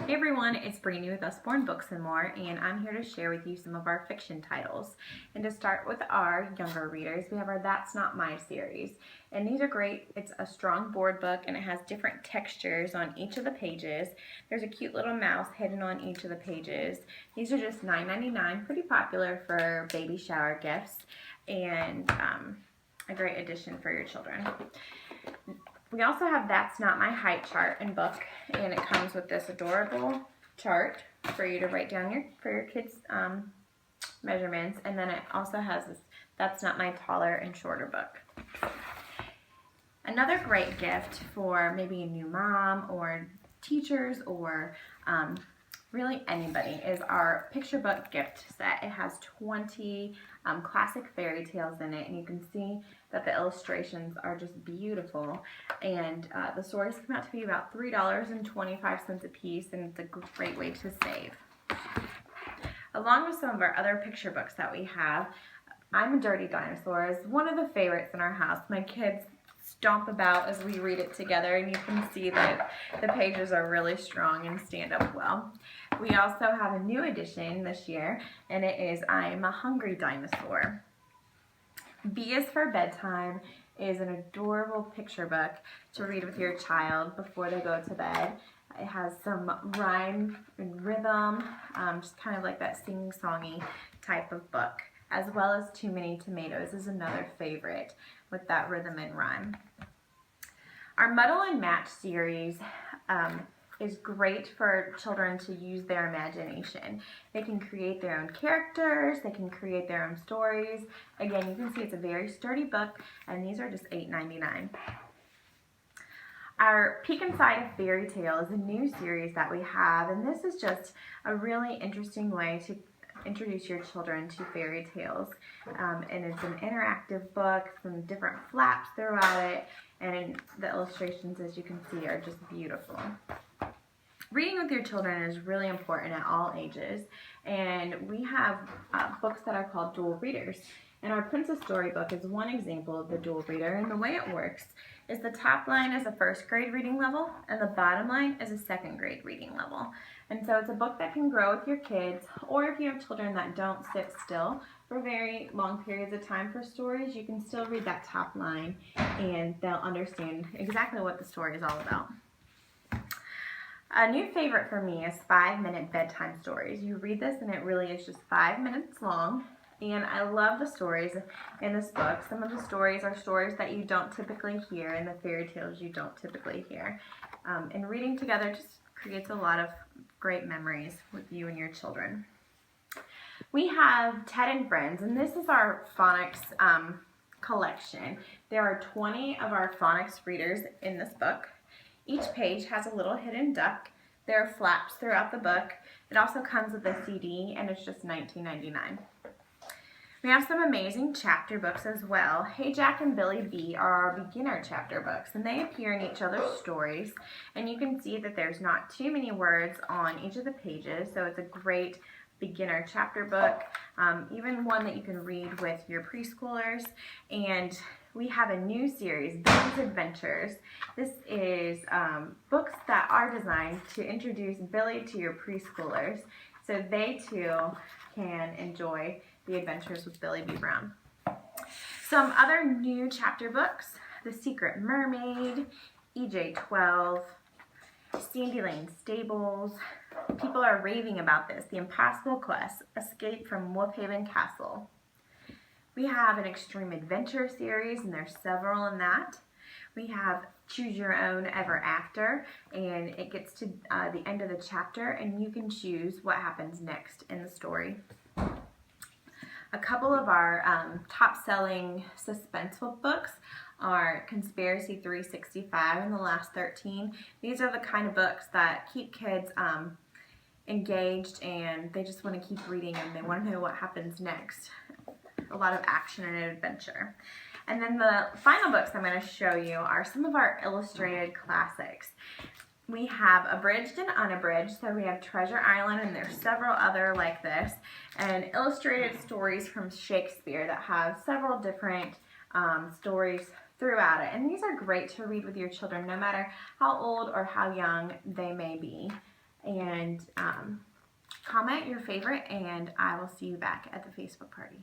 Hey everyone, it's Brittany with Usborne Books and More, and I'm here to share with you some of our fiction titles. And to start with our younger readers, we have our That's Not My series. And these are great. It's a strong board book and it has different textures on each of the pages. There's a cute little mouse hidden on each of the pages. These are just $9.99, pretty popular for baby shower gifts, and a great addition for your children. We also have That's Not My Height chart and book, and it comes with this adorable chart for you to write down for your kids' measurements, and then it also has this That's Not My Taller and Shorter book. Another great gift for maybe a new mom or teachers or really anybody is our picture book gift set. It has 20 classic fairy tales in it, and you can see that the illustrations are just beautiful, and the stories come out to be about $3.25 a piece, and it's a great way to save. Along with some of our other picture books that we have, I'm a Dirty Dinosaur is one of the favorites in our house. My kids stomp about as we read it together, and you can see that the pages are really strong and stand up well. We also have a new edition this year, and it is I'm a Hungry Dinosaur. B is for Bedtime is an adorable picture book to read with your child before they go to bed. It has some rhyme and rhythm, just kind of like that sing-songy type of book, as well as Too Many Tomatoes is another favorite with that rhythm and rhyme. Our Muddle and Match series is great for children to use their imagination. They can create their own characters, they can create their own stories. Again, you can see it's a very sturdy book, and these are just $8.99. Our Peek Inside a Fairy Tale is a new series that we have, and this is just a really interesting way to introduce your children to fairy tales. And it's an interactive book, some different flaps throughout it, and the illustrations, as you can see, are just beautiful. Reading with your children is really important at all ages, and we have books that are called dual readers. And our Princess Storybook is one example of the dual reader, and the way it works is the top line is a first grade reading level, and the bottom line is a second grade reading level. And so it's a book that can grow with your kids, or if you have children that don't sit still for very long periods of time for stories, you can still read that top line, and they'll understand exactly what the story is all about. A new favorite for me is 5-minute bedtime stories. You read this and it really is just 5 minutes long, and I love the stories in this book. Some of the stories are stories that you don't typically hear, and the fairy tales you don't typically hear. And reading together just creates a lot of great memories with you and your children. We have Ted and Friends, and this is our phonics collection. There are 20 of our phonics readers in this book. Each page has a little hidden duck. There are flaps throughout the book. It also comes with a CD, and it's just $19.99. We have some amazing chapter books as well. Hey Jack and Billy B are our beginner chapter books, and they appear in each other's stories. And you can see that there's not too many words on each of the pages, so it's a great beginner chapter book, even one that you can read with your preschoolers. And we have a new series, Billy's Adventures. This is books that are designed to introduce Billy to your preschoolers, so they too can enjoy the adventures with Billy B. Brown. Some other new chapter books: The Secret Mermaid, EJ-12, Sandy Lane Stables. People are raving about this. The Impossible Quest, Escape from Wolfhaven Castle. We have an Extreme Adventure series, and there's several in that. We have Choose Your Own Ever After, and it gets to the end of the chapter, and you can choose what happens next in the story. A couple of our top-selling suspenseful books are Conspiracy 365 and The Last 13. These are the kind of books that keep kids engaged, and they just want to keep reading, and they want to know what happens next. A lot of action and adventure. And then the final books I'm going to show you are some of our illustrated classics. We have Abridged and Unabridged, so we have Treasure Island, and there's several other like this, and illustrated stories from Shakespeare that have several different stories throughout it. And these are great to read with your children, no matter how old or how young they may be. And comment your favorite, and I will see you back at the Facebook party.